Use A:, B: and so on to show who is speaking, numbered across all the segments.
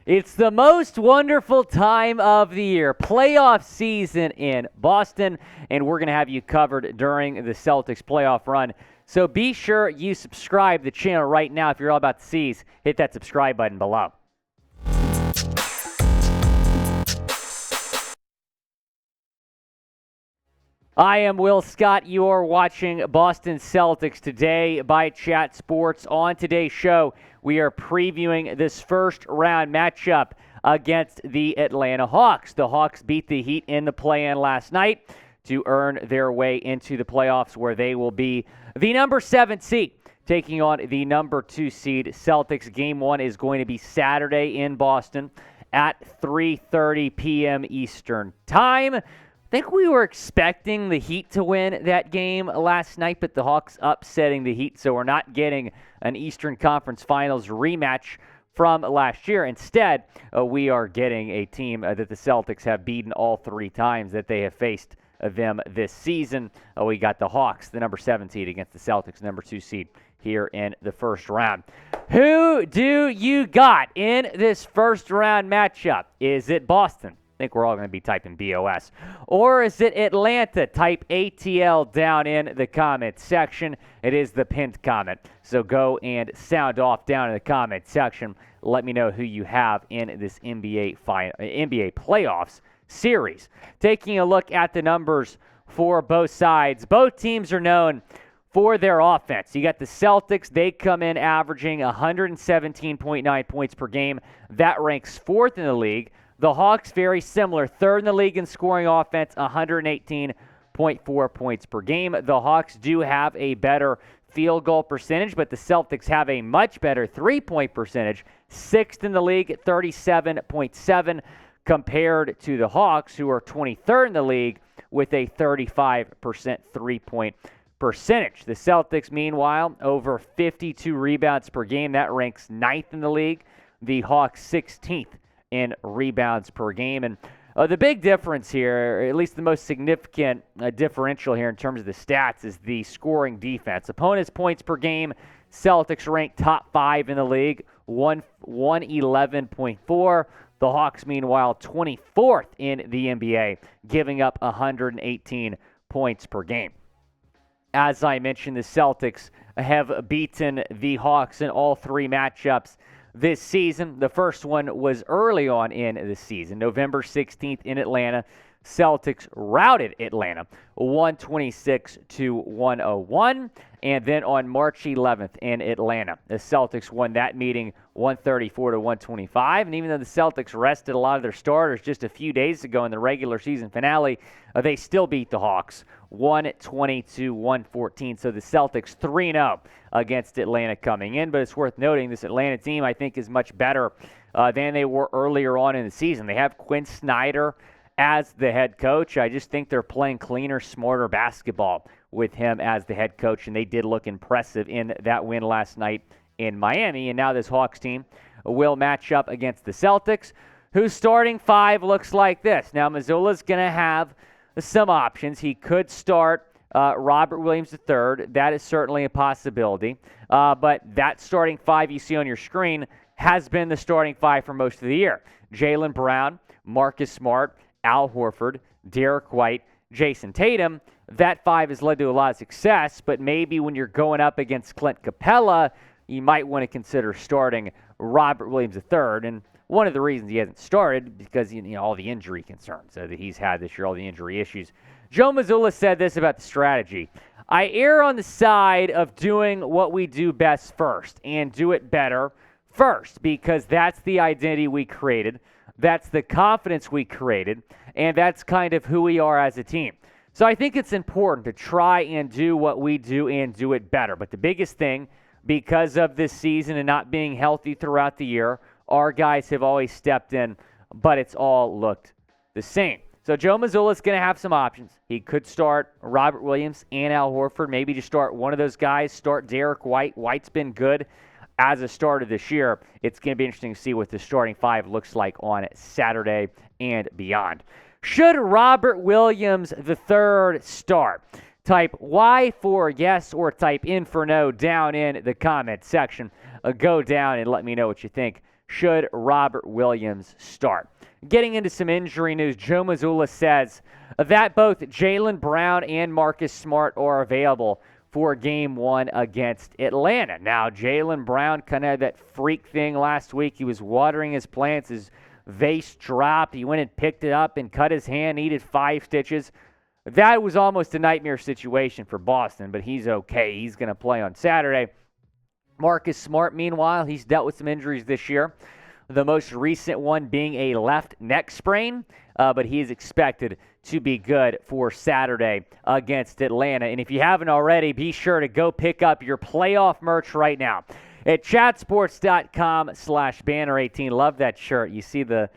A: It's the most wonderful time of the year, playoff season in Boston, and we're going to have you covered during the Celtics playoff run. So be sure you subscribe to the channel right now if you're all about the C's. Hit that subscribe button below. I am Will Scott. You're watching Boston Celtics Today by Chat Sports. On today's show, we are previewing this first round matchup against the Atlanta Hawks. The Hawks beat the Heat in the play-in last night to earn their way into the playoffs, where they will be the number 7 seed taking on the number 2 seed Celtics. Game 1 is going to be Saturday in Boston at 3:30 p.m. Eastern Time. I think we were expecting the Heat to win that game last night, but the Hawks upsetting the Heat, so we're not getting an Eastern Conference Finals rematch from last year. Instead, we are getting a team that the Celtics have beaten all 3 times that they have faced them this season. We got the Hawks, the number 7 seed, against the Celtics, number 2 seed here in the first round. Who do you got in this first round matchup? Is it Boston? I think we're all going to be typing BOS. Or is it Atlanta? Type ATL down in the comment section. It is the pinned comment. So go and sound off down in the comment section. Let me know who you have in this NBA playoffs series. Taking a look at the numbers for both sides. Both teams are known for their offense. You got the Celtics. They come in averaging 117.9 points per game. That ranks 4th in the league. The Hawks, very similar, 3rd in the league in scoring offense, 118.4 points per game. The Hawks do have a better field goal percentage, but the Celtics have a much better three-point percentage, 6th in the league at 37.7, compared to the Hawks, who are 23rd in the league with a 35% three-point percentage. The Celtics, meanwhile, over 52 rebounds per game. That ranks 9th in the league. The Hawks, 16th in rebounds per game. And the big difference here, or at least the most significant differential here in terms of the stats, is the scoring defense. Opponents' points per game, Celtics ranked top 5 in the league, 111.4. The Hawks, meanwhile, 24th in the NBA, giving up 118 points per game. As I mentioned, the Celtics have beaten the Hawks in all 3 matchups this season. The first one was early on in the season, November 16th in Atlanta. Celtics routed Atlanta 126-101. And then on March 11th in Atlanta, the Celtics won that meeting 134-125. And even though the Celtics rested a lot of their starters just a few days ago in the regular season finale, they still beat the Hawks 120-114. So the Celtics 3-0 against Atlanta coming in. But it's worth noting this Atlanta team, I think, is much better than they were earlier on in the season. They have Quinn Snyder as the head coach. I just think they're playing cleaner, smarter basketball with him as the head coach, and they did look impressive in that win last night in Miami. And now this Hawks team will match up against the Celtics, whose starting 5 looks like this. Now, Mazzulla's going to have some options. He could start Robert Williams III. That is certainly a possibility. But that starting 5 you see on your screen has been the starting 5 for most of the year. Jaylen Brown, Marcus Smart, Al Horford, Derek White, Jason Tatum. That 5 has led to a lot of success, but maybe when you're going up against Clint Capella, you might want to consider starting Robert Williams III. And one of the reasons he hasn't started because all the injury concerns that he's had this year, all the injury issues. Joe Mazzulla said this about the strategy. I err on the side of doing what we do best first and do it better first, because that's the identity we created. That's the confidence we created, and that's kind of who we are as a team. So I think it's important to try and do what we do and do it better. But the biggest thing, because of this season and not being healthy throughout the year, our guys have always stepped in, but it's all looked the same. So Joe Mazzulla is going to have some options. He could start Robert Williams and Al Horford, maybe just start one of those guys, start Derek White. White's been good as a starter this year. It's going to be interesting to see what the starting 5 looks like on Saturday and beyond. Should Robert Williams III start? Type Y for yes or type in for no down in the comment section. Go down and let me know what you think. should Robert Williams start. Getting into some injury news, Joe Mazzulla says that both Jaylen Brown and Marcus Smart are available for Game 1 against Atlanta. Now, Jaylen Brown kind of had that freak thing last week. He was watering his plants. His vase dropped. He went and picked it up and cut his hand, needed 5 stitches. That was almost a nightmare situation for Boston, but he's okay. He's going to play on Saturday. Marcus Smart, meanwhile, he's dealt with some injuries this year. The most recent one being a left neck sprain, but he is expected to be good for Saturday against Atlanta. And if you haven't already, be sure to go pick up your playoff merch right now at chatsports.com/banner18. Love that shirt. You see the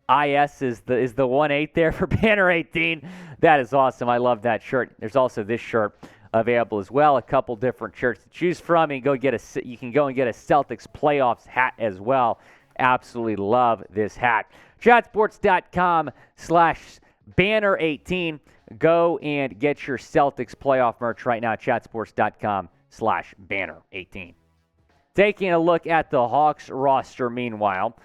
A: IS is the 1-8 there for banner 18. That is awesome. I love that shirt. There's also this shirt available as well. A couple different shirts to choose from. And you can go and get a Celtics playoffs hat as well. Absolutely love this hat. Chatsports.com/banner18. Go and get your Celtics playoff merch right now. Chatsports.com/banner18. Taking a look at the Hawks roster, meanwhile,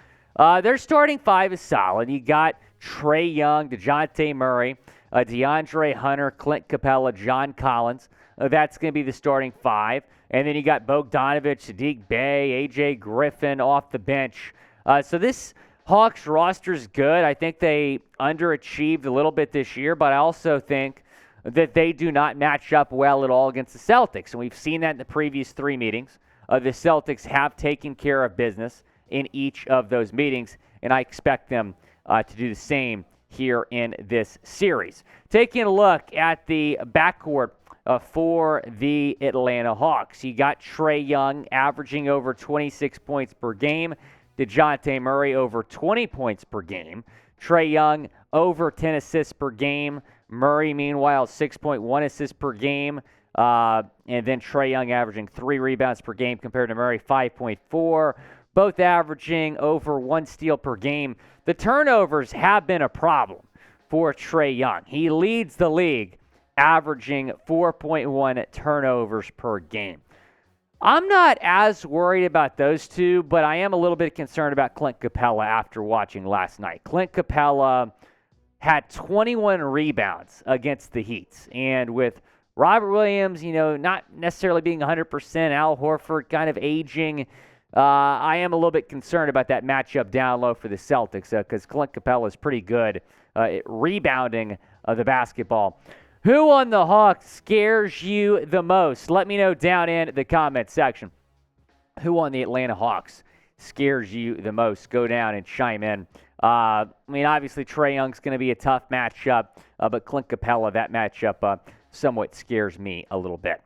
A: their starting 5 is solid. You got Trae Young, DeJounte Murray, DeAndre Hunter, Clint Capella, John Collins. That's going to be the starting 5. And then you got Bogdanovich, Saddiq Bey, A.J. Griffin off the bench. So this Hawks roster is good. I think they underachieved a little bit this year, but I also think that they do not match up well at all against the Celtics. And we've seen that in the previous 3 meetings. The Celtics have taken care of business in each of those meetings, and I expect them to do the same here in this series. Taking a look at the backcourt for the Atlanta Hawks. You got Trae Young averaging over 26 points per game. DeJounte Murray over 20 points per game. Trae Young over 10 assists per game. Murray, meanwhile, 6.1 assists per game. And then Trae Young averaging 3 rebounds per game compared to Murray, 5.4. Both averaging over 1 steal per game. The turnovers have been a problem for Trae Young. He leads the league, averaging 4.1 turnovers per game. I'm not as worried about those two, but I am a little bit concerned about Clint Capella after watching last night. Clint Capella had 21 rebounds against the Heat. And with Robert Williams, not necessarily being 100%, Al Horford kind of aging, I am a little bit concerned about that matchup down low for the Celtics because Clint Capella is pretty good at rebounding the basketball. Who on the Hawks scares you the most? Let me know down in the comment section. Who on the Atlanta Hawks scares you the most? Go down and chime in. Obviously Trae Young's going to be a tough matchup, but Clint Capella, that matchup somewhat scares me a little bit.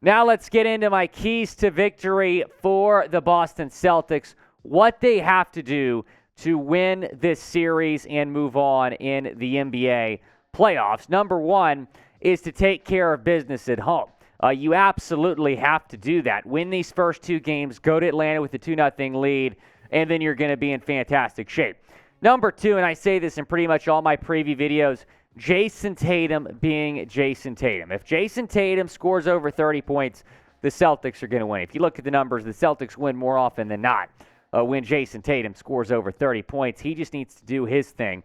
A: Now let's get into my keys to victory for the Boston Celtics. What they have to do to win this series and move on in the NBA playoffs. Number 1 is to take care of business at home. You absolutely have to do that. Win these first 2 games, go to Atlanta with a 2-0 lead, and then you're going to be in fantastic shape. Number 2, and I say this in pretty much all my preview videos, Jason Tatum being Jason Tatum. If Jason Tatum scores over 30 points, the Celtics are going to win. If you look at the numbers, the Celtics win more often than not when Jason Tatum scores over 30 points. He just needs to do his thing.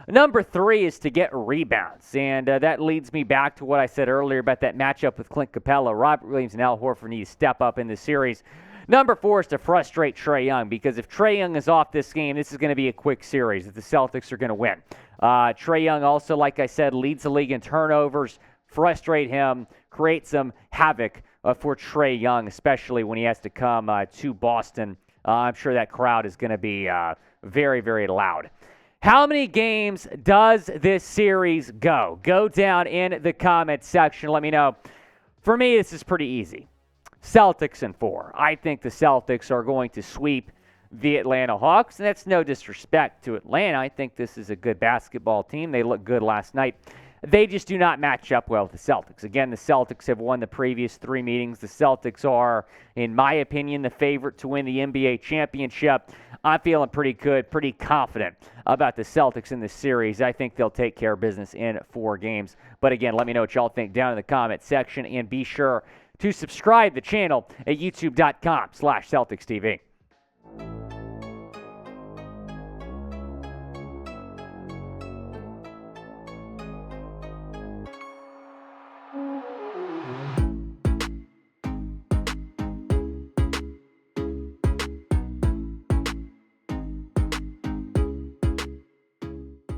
A: Number 3 is to get rebounds, and that leads me back to what I said earlier about that matchup with Clint Capella. Robert Williams and Al Horford need to step up in this series. Number 4 is to frustrate Trae Young, because if Trae Young is off this game, this is going to be a quick series. The Celtics are going to win. Trae Young also, like I said, leads the league in turnovers. Frustrate him, create some havoc for Trae Young, especially when he has to come to Boston. I'm sure that crowd is going to be very, very loud. How many games does this series go? Go down in the comment section. Let me know. For me, this is pretty easy. Celtics in 4. I think the Celtics are going to sweep the Atlanta Hawks, and that's no disrespect to Atlanta. I think this is a good basketball team. They looked good last night. They just do not match up well with the Celtics. Again, the Celtics have won the previous 3 meetings. The Celtics are, in my opinion, the favorite to win the NBA championship. I'm feeling pretty good, pretty confident about the Celtics in this series. I think they'll take care of business in 4 games. But again, let me know what y'all think down in the comment section, and be sure to subscribe to the channel at youtube.com/CelticsTV.